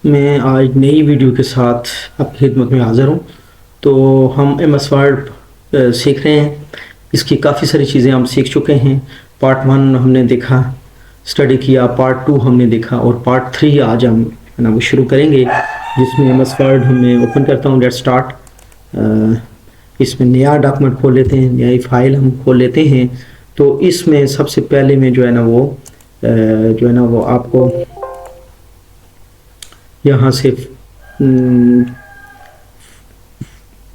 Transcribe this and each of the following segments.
मैं आज नई वीडियो के साथ आपकी खिदमत में हाज़िर हूँ। तो हम एम एस वर्ड सीख रहे हैं। इसकी काफ़ी सारी चीज़ें हम सीख चुके हैं। पार्ट 1 हमने देखा, स्टडी किया, पार्ट 2 हमने देखा और पार्ट 3 आज हम है ना वो शुरू करेंगे, जिसमें एम एस वर्ड हमें ओपन करता हूँ। Let start. इसमें नया डॉक्यूमेंट खोल लेते हैं, नई फाइल हम खोल लेते हैं। तो इसमें सबसे पहले में जो है ना वो आपको यहाँ से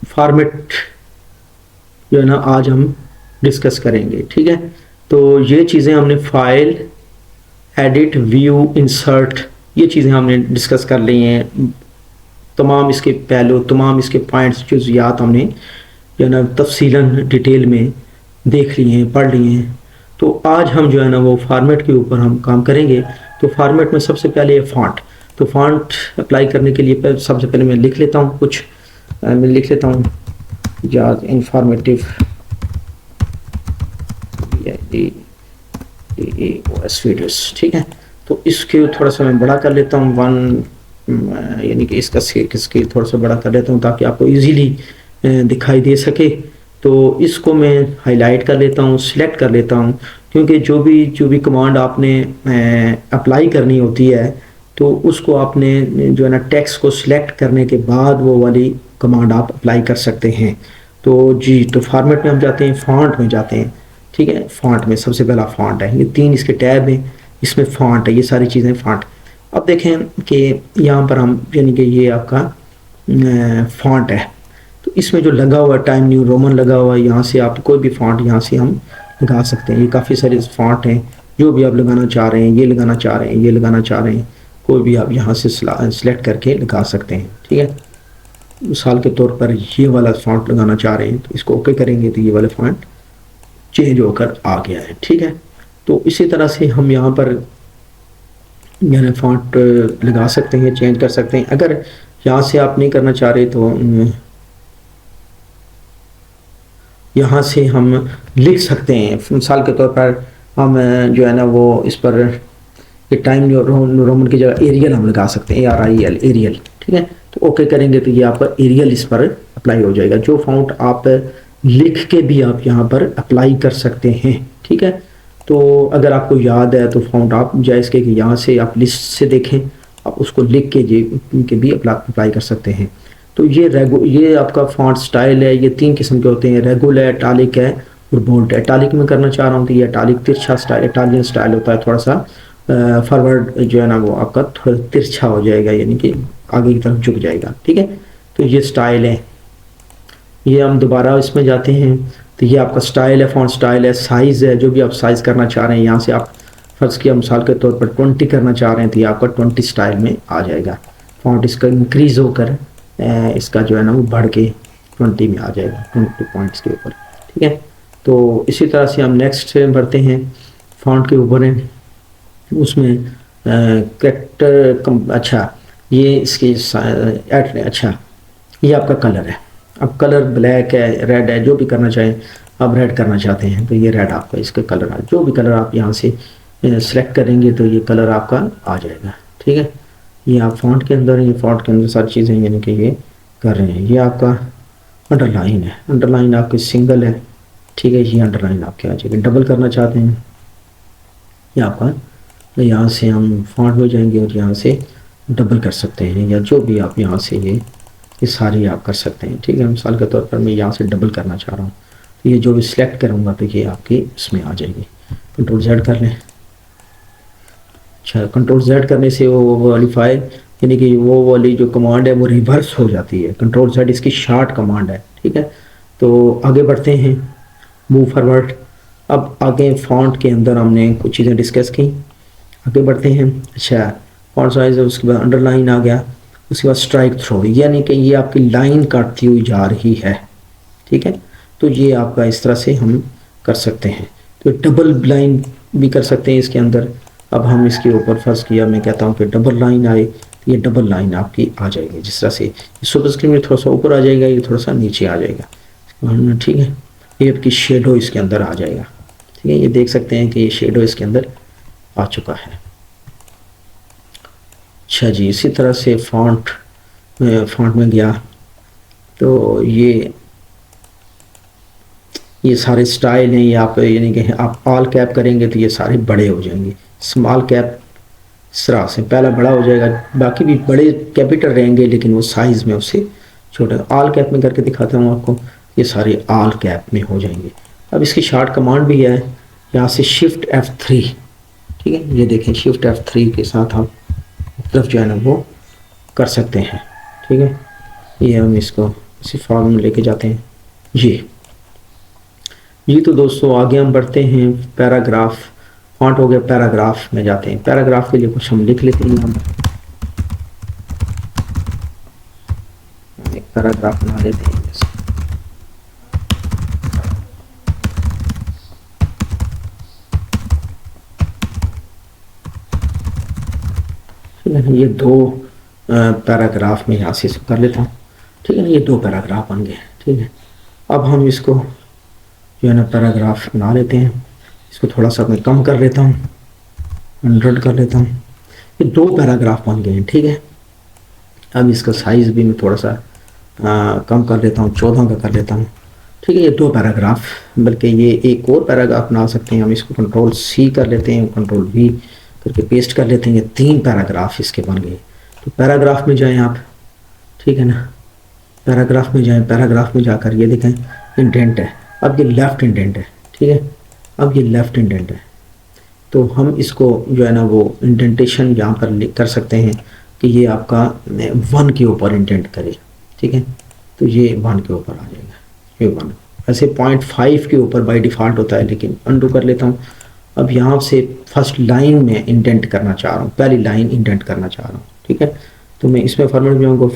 फॉर्मेट जो है ना आज हम डिस्कस करेंगे, ठीक है। तो ये चीज़ें हमने फाइल, एडिट, व्यू, इंसर्ट, ये चीज़ें हमने डिस्कस कर ली हैं। तमाम इसके पहलू, तमाम इसके पॉइंट्स, जुज़ियात हमने जो है ना तफसीलन डिटेल में देख लिए हैं, पढ़ लिए हैं। तो आज हम जो है ना वो फॉर्मेट के ऊपर हम काम करेंगे। तो फॉर्मेट में सबसे पहले ये फ़ॉन्ट। तो फ़ॉन्ट अप्लाई करने के लिए सबसे पहले मैं लिख लेता हूँ कुछ, मैं लिख लेता हूँ याद इंफॉर्मेटिव वीडियोस, ठीक है। तो इसके थोड़ा सा मैं बड़ा कर लेता हूँ, यानी कि इसका स्केल थोड़ा सा बड़ा कर लेता हूँ ताकि आपको इजीली दिखाई दे सके। तो इसको मैं हाईलाइट कर लेता हूँ, सिलेक्ट कर लेता हूँ, क्योंकि जो भी कमांड आपने अप्लाई करनी होती है तो उसको आपने जो है ना टेक्स्ट को सिलेक्ट करने के बाद वो वाली कमांड आप अप्लाई कर सकते हैं। तो जी, तो फॉर्मेट में हम जाते हैं, फ़ॉन्ट में जाते हैं, ठीक है। फ़ॉन्ट में सबसे पहला फ़ॉन्ट है, ये 3 इसके टैब हैं, इसमें फ़ॉन्ट है, ये सारी चीज़ें फ़ॉन्ट। अब देखें कि यहाँ पर हम यानी कि ये आपका फ़ॉन्ट है। तो इसमें जो लगा हुआ है टाइम न्यू रोमन लगा हुआ है, यहाँ से आप कोई भी फ़ॉन्ट यहाँ से हम लगा सकते हैं। ये काफ़ी सारे फ़ॉन्ट हैं, जो भी आप लगाना चाह रहे हैं, ये लगाना चाह रहे हैं, ये लगाना चाह रहे हैं, कोई भी आप यहाँ से सिलेक्ट करके लगा सकते हैं, ठीक है। मिसाल के तौर पर ये वाला फ़ॉन्ट लगाना चाह रहे हैं तो इसको ओके करेंगे तो ये वाला फ़ॉन्ट चेंज होकर आ गया है, ठीक है। तो इसी तरह से हम यहाँ पर यानी फ़ॉन्ट लगा सकते हैं, चेंज कर सकते हैं। अगर यहाँ से आप नहीं करना चाह रहे तो यहाँ से हम लिख सकते हैं। मिसाल के तौर पर हम जो है ना वो इस पर ये टाइम रोमन की जगह एरियल हम लगा सकते हैं, ARIL, एरियल, ठीक है। तो ओके करेंगे तो ये आपका एरियल इस पर अप्लाई हो जाएगा। जो फ़ॉन्ट आप लिख के भी आप यहाँ पर अप्लाई कर सकते हैं, ठीक है। तो अगर आपको याद है तो फ़ॉन्ट आप जायज़ के कि यहाँ से आप लिस्ट से देखें, आप उसको लिख के भी अप्लाई कर सकते हैं। तो ये आपका फ़ॉन्ट स्टाइल है। ये 3 किस्म के होते हैं, रेगुलर, इटालिक है और बोल्ड। इटालिक में करना चाह रहा हूँ तो ये इटालिक तिरछा स्टाइल, इटालियन स्टाइल होता है, थोड़ा सा फॉरवर्ड जो है ना वो आपका थोड़ा तिरछा हो जाएगा, यानी कि आगे की तरफ झुक जाएगा, ठीक है। तो ये स्टाइल है। ये हम दोबारा इसमें जाते हैं तो ये आपका स्टाइल है, फ़ॉन्ट स्टाइल है। साइज़ है, जो भी आप साइज़ करना चाह रहे हैं, यहाँ से आप फ़र्ज़ किया मिसाल के तौर पर 20 करना चाह रहे हैं तो ये आपका 20 स्टाइल में आ जाएगा। फ़ॉन्ट इसका इंक्रीज़ होकर इसका जो है ना वो बढ़ के 20 में आ जाएगा, 20 पॉइंट्स के ऊपर, ठीक है। तो इसी तरह से हम नेक्स्ट बढ़ते हैं, फ़ॉन्ट के ऊपर है, उसमें करेक्टर अच्छा ये इसकी अच्छा ये आपका कलर है। अब कलर ब्लैक है, रेड है, जो भी करना चाहें आप, रेड करना चाहते हैं तो ये रेड आपका इसका कलर है। जो भी कलर आप यहाँ से सिलेक्ट करेंगे तो ये कलर आपका आ जाएगा, ठीक है। ये आप फ़ॉन्ट के अंदर, ये फ़ॉन्ट के अंदर सारी चीज़ें यानी कि ये कर रहे हैं। ये आपका अंडरलाइन है, अंडरलाइन आपकी सिंगल है, ठीक है। ये अंडरलाइन आपके आ जाएगी। डबल करना चाहते हैं ये आपका, यहाँ से हम फ़ॉन्ट में जाएंगे और यहाँ से डबल कर सकते हैं, या जो भी आप यहाँ से ये सारी आप कर सकते हैं, ठीक है। मिसाल के तौर पर मैं यहाँ से डबल करना चाह रहा हूँ तो ये जो भी सिलेक्ट करूँगा तो ये आपकी इसमें आ जाएगी। कंट्रोल Z कर लें। अच्छा, कंट्रोल Z करने से वो वाली फाइल यानी कि वो वाली जो कमांड है वो रिवर्स हो जाती है। कंट्रोल Z इसकी शॉर्ट कमांड है, ठीक है। तो आगे बढ़ते हैं, मूव फॉरवर्ड। अब आगे फ़ॉन्ट के अंदर हमने कुछ चीज़ें डिस्कस की, आगे बढ़ते हैं। अच्छा, फ़ॉन्ट साइज है, उसके बाद अंडरलाइन आ गया, उसके बाद स्ट्राइक थ्रू, यानी कि ये आपकी लाइन काटती हुई जा रही है, ठीक है। तो ये आपका इस तरह से हम कर सकते हैं। तो डबल लाइन भी कर सकते हैं इसके अंदर। अब हम इसके ऊपर फ़र्ज़ किया, मैं कहता हूँ कि डबल लाइन आए तो ये डबल लाइन आपकी आ जाएगी। जिस तरह से सुपर स्क्रीन में थोड़ा सा ऊपर आ जाएगा, ये थोड़ा सा नीचे आ जाएगा, ठीक है। ये आपकी शेडो इसके अंदर आ जाएगा, ठीक है। ये देख सकते हैं कि ये शेडो इसके अंदर आ चुका है। अच्छा जी, इसी तरह से फॉन्ट में गया तो ये सारे स्टाइल हैं, ये आप यानी कि आप ऑल कैप करेंगे तो ये सारे बड़े हो जाएंगे। स्मॉल कैप इस तरह से पहला बड़ा हो जाएगा, बाकी भी बड़े कैपिटल रहेंगे लेकिन वो साइज़ में उससे छोटे। ऑल कैप में करके दिखाता हूँ आपको, ये सारे ऑल कैप में हो जाएंगे। अब इसकी शॉर्ट कमांड भी है, यहाँ से शिफ्ट F3, ठीक है, ये देखें शिफ्ट F3 के साथ आप तरफ जो है ना वो कर सकते हैं, ठीक है। ये हम इसको इसी फॉर्म में लेके जाते हैं जी। तो दोस्तों आगे हम बढ़ते हैं, पैराग्राफ फॉन्ट हो गया, पैराग्राफ में जाते हैं। पैराग्राफ के लिए कुछ हम लिख लेते हैं, हम एक पैराग्राफ बना लेते हैं जैसे। ये दो पैराग्राफ में यहाँ से इसको कर लेता हूँ, ठीक है ना। ये दो पैराग्राफ बन गए, ठीक है। अब हम इसको जो है ना पैराग्राफ बना लेते हैं, इसको थोड़ा सा मैं कम कर लेता हूँ, 100 कर लेता हूँ। ये दो पैराग्राफ बन गए हैं, ठीक है। अब इसका साइज़ भी मैं थोड़ा सा कम कर लेता हूँ, 14 का कर लेता हूँ, ठीक है। ये दो पैराग्राफ, बल्कि ये एक और पैराग्राफ बना सकते हैं हम। इसको Ctrl+C कर लेते हैं, Ctrl+V करके पेस्ट कर लेते हैं। ये 3 पैराग्राफ इसके बन गए। तो पैराग्राफ में जाएं आप, ठीक है ना, पैराग्राफ में जाएं, पैराग्राफ में जाकर ये देखें इंडेंट है। अब ये लेफ़्ट इंडेंट है, ठीक है। अब ये लेफ़्ट इंडेंट है, तो हम इसको जो है ना वो इंडेंटेशन यहाँ पर कर सकते हैं कि ये आपका 1 के ऊपर इंडेंट करे, ठीक है। तो ये 1 के ऊपर आ जाएगा, ये 1। ऐसे 0.5 के ऊपर बाय डिफ़ॉल्ट होता है, लेकिन अंडू कर लेता हूँ। अब यहाँ से फर्स्ट लाइन में इंडेंट करना चाह रहा हूँ, पहली लाइन इंडेंट करना चाह रहा हूँ, ठीक है। तो मैं इसमें फॉर्मेट में जाऊँगा,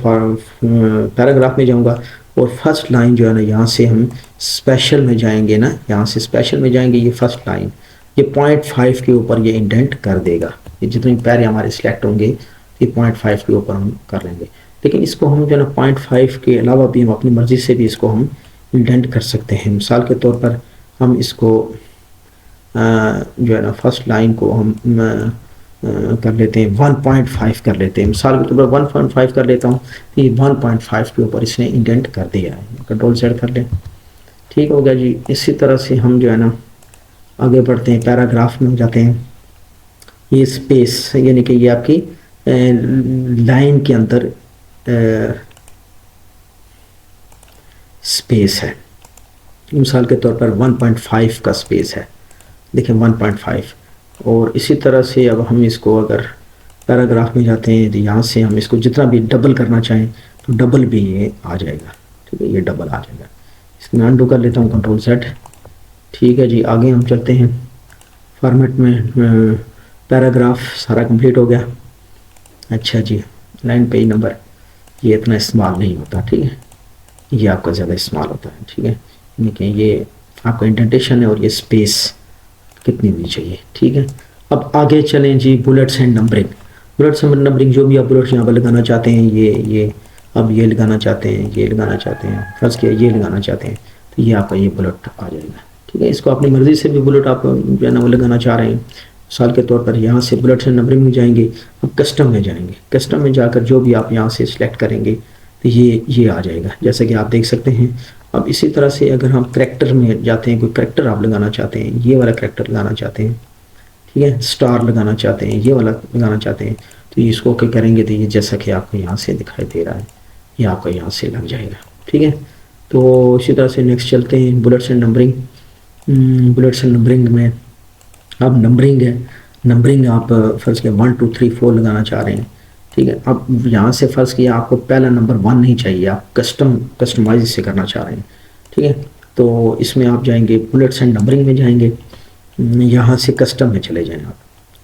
पैराग्राफ में जाऊँगा और फर्स्ट लाइन जो है ना यहाँ से हम स्पेशल में जाएंगे ना, यहाँ से स्पेशल में जाएंगे। ये फर्स्ट लाइन ये 0.5 के ऊपर ये इंडेंट कर देगा। ये जितने पैरे हमारे सिलेक्ट होंगे ये 0.5 के ऊपर हम कर लेंगे। लेकिन इसको हम जो है ना 0.5 के अलावा भी हम अपनी मर्ज़ी से भी इसको हम इंडेंट कर सकते हैं। मिसाल के तौर पर हम इसको जो है ना फर्स्ट लाइन को हम कर लेते हैं 1.5 कर लेते हैं। मिसाल के तौर पर 1.5 कर लेता हूँ, तो ये 1.5 के ऊपर इसने इंडेंट कर दिया है। Ctrl+Z कर लें, ठीक हो गया जी। इसी तरह से हम जो है ना आगे बढ़ते हैं, पैराग्राफ में जाते हैं। ये स्पेस यानी कि ये आपकी लाइन के अंदर स्पेस है। मिसाल के तौर पर 1.5 का स्पेस है, देखें 1.5। और इसी तरह से अब हम इसको अगर पैराग्राफ में जाते हैं तो यहाँ से हम इसको जितना भी डबल करना चाहें तो डबल भी ये आ जाएगा, ठीक है, ये डबल आ जाएगा। इसको मैं अनडू कर लेता हूँ, Ctrl+Z, ठीक है जी। आगे हम चलते हैं फॉर्मेट में, पैराग्राफ सारा कंप्लीट हो गया। अच्छा जी, लाइन पेज नंबर ये इतना इस्तेमाल नहीं होता, ठीक है, ये आपका ज़्यादा इस्तेमाल होता है, ठीक है। यानी कि ये आपका इंडेंटेशन है और ये स्पेस कितनी होनी चाहिए, ठीक है। अब आगे चलें जी, bullets and numbering. Bullets and numbering, जो भी आप बुलेट्स यहाँ पर लगाना चाहते हैं, ये अब ये लगाना चाहते हैं, ये लगाना चाहते हैं, फर्स्ट किया ये लगाना चाहते हैं, तो ये आपका ये बुलेट आ जाएगा, ठीक है। इसको अपनी मर्ज़ी से भी बुलेट आप जो है ना वो लगाना चाह रहे हैं। मिसाल के तौर पर यहाँ से बुलेट्स एंड नंबरिंग में जाएंगे, अब कस्टम में जाएंगे। कस्टम में जाकर जो भी आप यहाँ से सिलेक्ट करेंगे तो ये आ जाएगा, जैसा कि आप देख सकते हैं। अब इसी तरह से अगर हम करैक्टर में जाते हैं, कोई करैक्टर आप लगाना चाहते हैं, ये वाला करैक्टर लगाना चाहते हैं, ठीक है, स्टार लगाना चाहते हैं, ये वाला लगाना चाहते हैं, तो ये इसको ओके करेंगे तो ये जैसा कि आपको यहाँ से दिखाई दे रहा है ये आपका यहाँ से लग जाएगा, ठीक है। तो इसी तरह से नेक्स्ट चलते हैं, bullets and numbering. Bullets and numbering में अब नंबरिंग है, नंबरिंग आप फर्स्ट के 1 2 3 4 लगाना चाह रहे हैं, ठीक है। अब यहाँ से फर्स्ट किया आपको पहला नंबर 1 नहीं चाहिए, आप कस्टमाइज से करना चाह रहे हैं, ठीक है। तो इसमें आप जाएंगे बुलेट्स एंड नंबरिंग में जाएंगे, यहाँ से कस्टम में चले जाएं आप,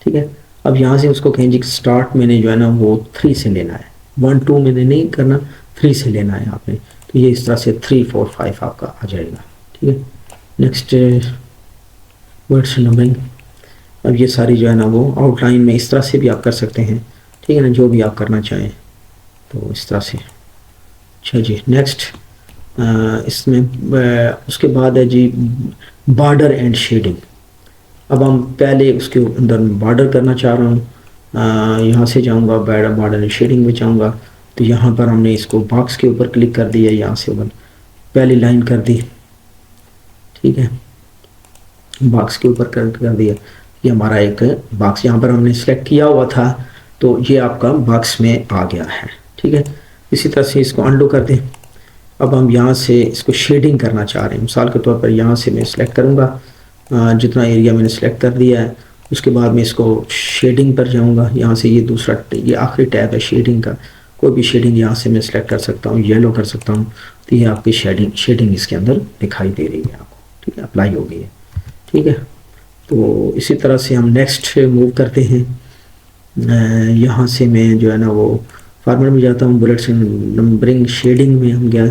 ठीक है। अब यहाँ से उसको कहें जी स्टार्ट मैंने जो है ना वो 3 से लेना है, 1 2 मैंने नहीं करना, 3 से लेना है आपने। तो ये इस तरह से 3 4 5 आपका आ जाएगा, ठीक है। Next bullets and numbering. अब ये सारी जो है ना वो आउटलाइन में इस तरह से भी आप कर सकते हैं, ठीक है ना, जो भी आप करना चाहें तो इस तरह से। अच्छा जी, नेक्स्ट इसमें उसके बाद है जी बॉर्डर एंड शेडिंग। अब हम पहले उसके अंदर बॉर्डर करना चाह रहा हूँ, यहाँ से जाऊँगा बॉर्डर शेडिंग में जाऊँगा, तो यहाँ पर हमने इसको बॉक्स के ऊपर क्लिक कर दिया, यहाँ से ऊपर पहली लाइन कर दी, ठीक है, बॉक्स के ऊपर कर दिया। ये हमारा एक बॉक्स यहाँ पर हमने सेलेक्ट किया हुआ था, तो ये आपका बॉक्स में आ गया है, ठीक है। इसी तरह से इसको अंडू कर दें। अब हम यहाँ से इसको शेडिंग करना चाह रहे हैं। मिसाल के तौर पर यहाँ से मैं सिलेक्ट करूँगा, जितना एरिया मैंने सेलेक्ट कर दिया है, उसके बाद मैं इसको शेडिंग पर जाऊँगा। यहाँ से ये दूसरा, ये आखिरी टैब है शेडिंग का, कोई भी शेडिंग यहाँ से मैं सिलेक्ट कर सकता हूँ, येलो कर सकता हूँ, तो ये आपकी शेडिंग इसके अंदर दिखाई दे रही है आपको, ठीक है, अप्लाई हो गई है, ठीक है। तो इसी तरह से हम नेक्स्ट मूव करते हैं। यहाँ से मैं जो है ना वो फार्मेट में जाता हूँ, बुलेट्स नंबरिंग, शेडिंग में हम गया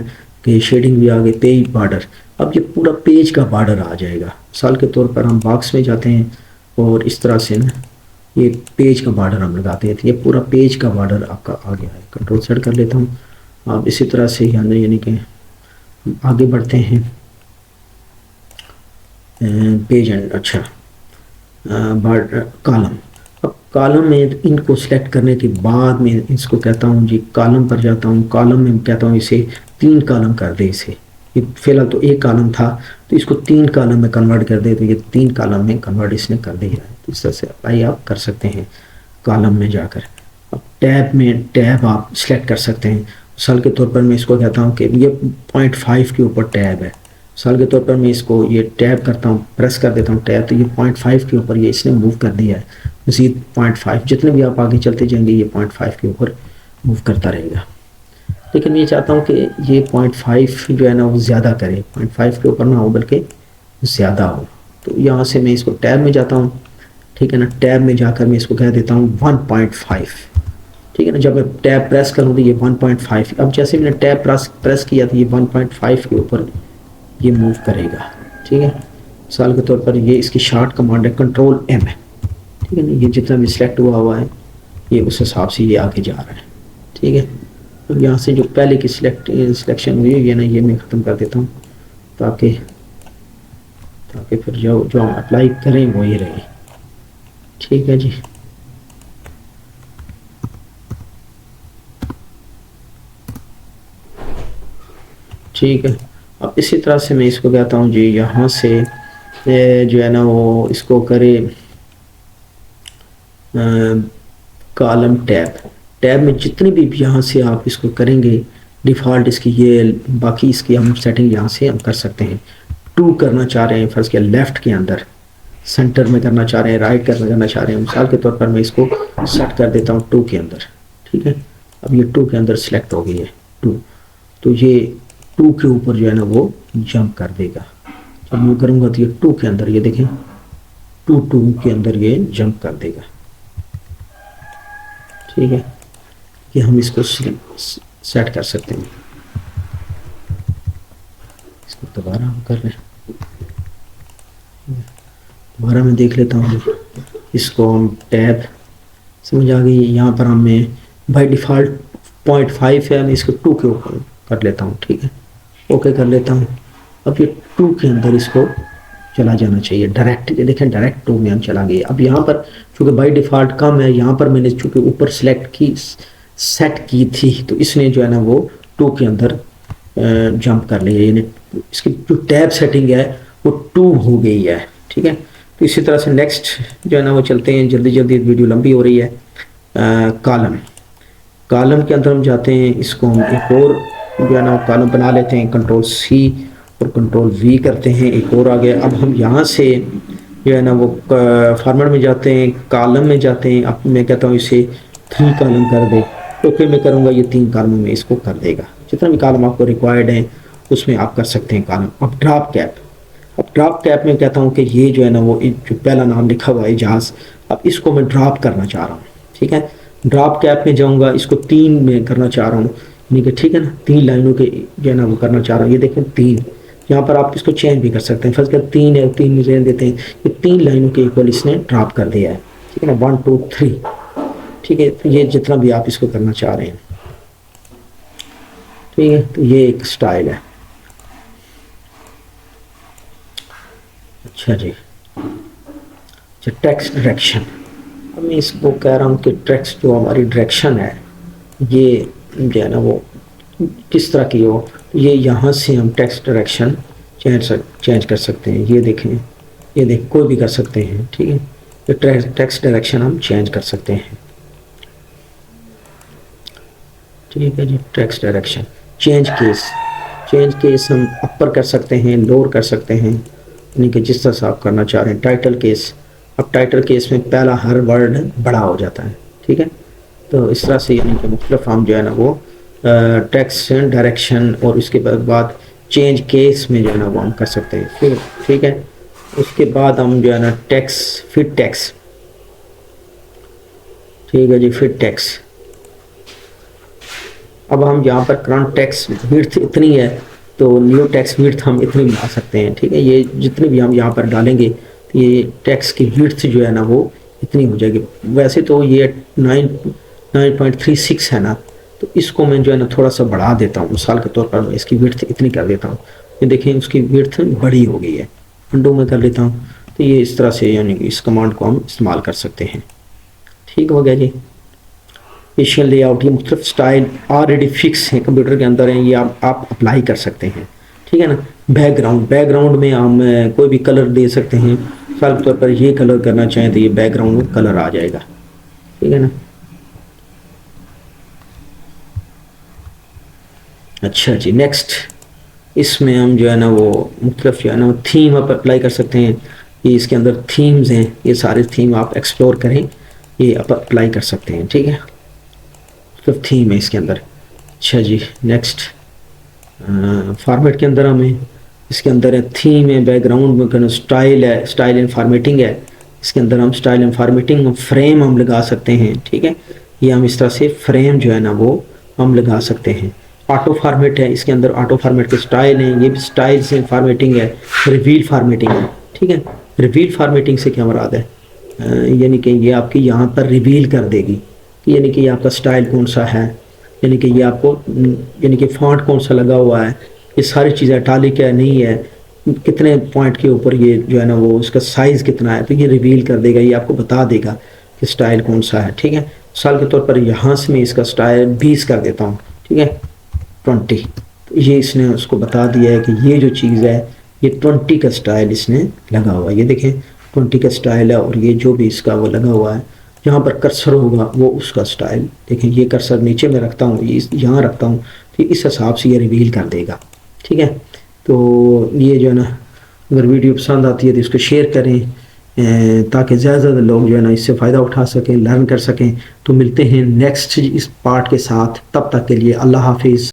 कि शेडिंग भी आ गई, पेज बॉर्डर। अब ये पूरा पेज का बॉर्डर आ जाएगा। मिसाल के तौर पर हम बॉक्स में जाते हैं और इस तरह से ना ये पेज का बॉर्डर हम लगाते हैं, तो ये पूरा पेज का बॉर्डर आपका आ गया है। कंट्रोल सेट कर लेता हूँ। अब इसी तरह से यानी कि आगे बढ़ते हैं। पेज एंड, अच्छा, कॉलम। अब कॉलम में इनको सेलेक्ट करने के बाद मैं इसको कहता हूँ जी, कॉलम पर जाता हूँ। कॉलम में कहता हूँ इसे 3 कॉलम कर दे। इसे ये फिलहाल तो 1 कॉलम था, तो इसको 3 कॉलम में कन्वर्ट कर दे, तो ये 3 कॉलम में कन्वर्ट इसने कर दिया है। तो इस तरह से अप्लाई आप कर सकते हैं कॉलम में जाकर। अब टैब में टैब आप सेलेक्ट कर सकते हैं। मिसाल के तौर पर मैं इसको कहता हूँ कि ये 0.5 के ऊपर टैब है। मिसाल के तौर पर मैं इसको ये टैब करता हूँ, प्रेस कर देता हूँ टैब, तो ये 0.5 के ऊपर ये इसने मूव कर दिया है। मज़ीद 0.5, जितने भी आप आगे चलते जाएंगे ये 0.5 के ऊपर मूव करता रहेगा। लेकिन मैं चाहता हूँ कि ये 0.5 जो है ना वो ज़्यादा करे, 0.5 के ऊपर ना हो बल्कि ज़्यादा हो। तो यहाँ से मैं इसको टैब में जाता हूँ, ठीक है ना। टैब में जाकर मैं इसको कह देता हूँ 1.5, ठीक है ना। जब मैं टैब प्रेस करूँ तो ये 1.5। अब जैसे मैंने टैब प्रेस किया तो ये 1.5 के ऊपर ये मूव करेगा, ठीक है। मिसाल के तौर पर ये इसकी शॉर्ट कमांड है कंट्रोल M है, ठीक है ना। ये जितना भी सिलेक्ट हुआ है ये उस हिसाब से ये आगे जा रहा है, ठीक है। तो यहाँ से जो पहले की सिलेक्शन हुई है ना, ये मैं ख़त्म कर देता हूँ ताकि फिर जो हम अप्लाई करें वो ये रहे, ठीक है जी। ठीक है। अब इसी तरह से मैं इसको कहता हूँ जी, यहाँ से जो है ना वो इसको करे कॉलम टैब में जितने भी यहाँ से आप इसको करेंगे डिफ़ॉल्ट इसकी ये, बाकी इसकी हम सेटिंग यहाँ से हम कर सकते हैं। 2 करना चाह रहे हैं फर्स्ट के लेफ़्ट के अंदर, सेंटर में करना चाह रहे हैं, राइट करना चाह रहे हैं। मिसाल के तौर पर मैं इसको सेट कर देता हूँ 2 के अंदर, ठीक है। अब ये 2 के अंदर सेलेक्ट हो गई है 2, तो ये 2 के ऊपर जो है ना वो जंप कर देगा। जब मैं करूँगा तो ये 2 के अंदर, ये देखें 2 के अंदर ये जंप कर देगा, ठीक है। ये हम इसको सेट कर सकते हैं। इसको दोबारा हम कर लें, दोबारा मैं देख लेता हूँ। इसको हम टैब समझ आ गई। यहाँ पर हमें बाय डिफ़ॉल्ट 0.5 है, मैं इसको 2 के ऊपर कर लेता हूँ, ठीक है। ओके कर लेता हूँ। अब ये 2 के अंदर इसको चला जाना चाहिए डायरेक्ट, ये देखें डायरेक्ट 2 में हम चला गए। अब यहाँ पर चूँकि बाय डिफ़ॉल्ट कम है, यहाँ पर मैंने चूँकि ऊपर सेट की थी, तो इसने जो है ना वो 2 के अंदर जंप कर लिया, यानी इसकी जो टैब सेटिंग है वो 2 हो गई है, ठीक है। तो इसी तरह से नेक्स्ट जो है ना वो चलते हैं, जल्दी वीडियो लंबी हो रही है। कॉलम के अंदर हम जाते हैं, इसको हम एक और जो है ना कॉलम बना लेते हैं, कंट्रोल C और कंट्रोल V करते हैं, एक और आ गया। अब हम यहाँ से जो है ना वो फार्मेट में जाते हैं, कॉलम में जाते हैं। अब मैं कहता हूँ इसे 3 कॉलम कर दे, ओके मैं करूँगा, ये 3 कॉलम में इसको कर देगा। जितना भी कॉलम आपको रिक्वायर्ड है उसमें आप कर सकते हैं कॉलम। अब ड्रॉप कैप में कहता हूँ कि ये जो है ना वो जो पहला नाम लिखा हुआ है इजाज़, अब इसको मैं ड्रॉप करना चाह रहा हूँ, ठीक है। ड्रॉप कैप में जाऊँगा, इसको 3 में करना चाह रहा हूँ, यानी कि ठीक है ना 3 लाइनों के जो है ना वो करना चाह रहा हूँ। ये देखें 3, यहाँ पर आप इसको चेंज भी कर सकते हैं। फर्स्ट 3 है, 3 में रहने देते हैं, ये 3 लाइनों के इक्वल इसने ड्रॉप कर दिया है, ठीक है ना, 1 2 3, ठीक है। तो ये जितना भी आप इसको करना चाह रहे हैं, ठीक है। तो ये एक स्टाइल है। अच्छा जी, टेक्स्ट डायरेक्शन, अब मैं इसको कह रहा हूँ कि टेक्स्ट जो हमारी डायरेक्शन है ये जो है ना वो किस तरह की हो, ये यहाँ से हम टेक्स्ट डायरेक्शन चेंज कर सकते हैं। ये देखें, ये देख कोई भी कर सकते हैं, ठीक है। ये टेक्स्ट डायरेक्शन हम चेंज कर सकते हैं, ठीक है जी। टेक्स्ट डायरेक्शन चेंज केस हम अपर कर सकते हैं, लोअर कर सकते हैं, यानी कि जिस तरह से आप करना चाह रहे हैं। टाइटल केस, अब टाइटल केस में पहला हर वर्ड बड़ा हो जाता है, ठीक है। तो इस तरह से यानी कि मुख्तलिफ हम जो है ना वो टेक्स्ट डायरेक्शन और उसके बाद चेंज केस में जो है ना वो हम कर सकते हैं फिर, ठीक है। उसके बाद हम जो है ना टेक्स्ट फिर टेक्स्ट, ठीक है जी, फिर टेक्स्ट। अब हम यहाँ पर करंट टेक्स्ट विड्थ इतनी है तो न्यू टेक्स्ट विड्थ हम इतनी बना सकते हैं, ठीक है। ये जितनी भी हम यहाँ पर डालेंगे तो ये टेक्स्ट की विड्थ जो है ना वो इतनी हो जाएगी। वैसे तो ये 9.36 है ना, तो इसको मैं जो है ना थोड़ा सा बढ़ा देता हूँ। मिसाल के तौर पर मैं इसकी विड्थ इतनी कर देता हूँ, ये देखिए उसकी विड्थ बड़ी हो गई है। अंडू में कर लेता हूँ, तो ये इस तरह से यानी कि इस कमांड को हम इस्तेमाल कर सकते हैं। ठीक हो गया जी। एशियन लेआउट, ये मुख्तलिफ स्टाइल ऑलरेडी फिक्स हैं कंप्यूटर के अंदर हैं, ये आप अप्लाई कर सकते हैं, ठीक है ना। बैकग्राउंड में हम कोई भी कलर दे सकते हैं। मिसाल के तौर पर ये कलर करना चाहें तो ये बैकग्राउंड में कलर आ जाएगा, ठीक है ना। अच्छा जी, नेक्स्ट इसमें हम जो है ना वो मुख्तलिफ जो है ना थीम आप अप्लाई कर सकते हैं। ये इसके अंदर थीम्स हैं, ये सारे थीम आप एक्सप्लोर करें, ये आप अप्लाई कर सकते हैं, ठीक है। तो थीम है इसके अंदर। अच्छा जी, नेक्स्ट फॉर्मेट के अंदर हमें इसके अंदर है थीम है, बैकग्राउंड में कहना स्टाइल है, स्टाइल एंड फॉर्मेटिंग है। इसके अंदर हम स्टाइल एंड फॉर्मेटिंग फ्रेम हम लगा सकते हैं, ठीक है। ये हम इस तरह से फ्रेम जो है ना वो हम लगा सकते हैं। ऑटो फॉर्मेट है, इसके अंदर ऑटो फॉर्मेट के स्टाइल हैं, ये भी स्टाइल से फॉर्मेटिंग है। रिवील फॉर्मेटिंग है, ठीक है। रिवील फॉर्मेटिंग से क्या मुराद है, यानी कि ये आपकी यहाँ पर रिवील कर देगी, यानी कि ये आपका स्टाइल कौन सा है, यानी कि ये आपको यानी कि फॉन्ट कौन सा लगा हुआ है, ये सारी चीज़ें इटालिक है नहीं है, कितने पॉइंट के ऊपर ये जो है ना वो इसका साइज़ कितना है, तो ये रिवील कर देगा, ये आपको बता देगा कि स्टाइल कौन सा है, ठीक है। मिसाल के तौर पर यहाँ से मैं इसका स्टाइल 20 कर देता हूँ, ठीक है, 20। तो ये इसने उसको बता दिया है कि ये जो चीज़ है ये 20 का स्टाइल इसने लगा हुआ है। ये देखें 20 का स्टाइल है, और ये जो भी इसका वो लगा हुआ है, जहाँ पर कर्सर होगा वो उसका स्टाइल। देखें ये कर्सर नीचे में रखता हूँ, ये यहाँ रखता हूँ, तो इस हिसाब से ये रिवील कर देगा, ठीक है। तो ये जो है ना, अगर वीडियो पसंद आती है तो इसको शेयर करें ताकि ज़्यादा से ज़्यादा लोग जो है ना इससे फ़ायदा उठा सकें, लर्न कर सकें। तो मिलते हैं नेक्स्ट इस पार्ट के साथ, तब तक के लिए अल्लाह हाफिज़।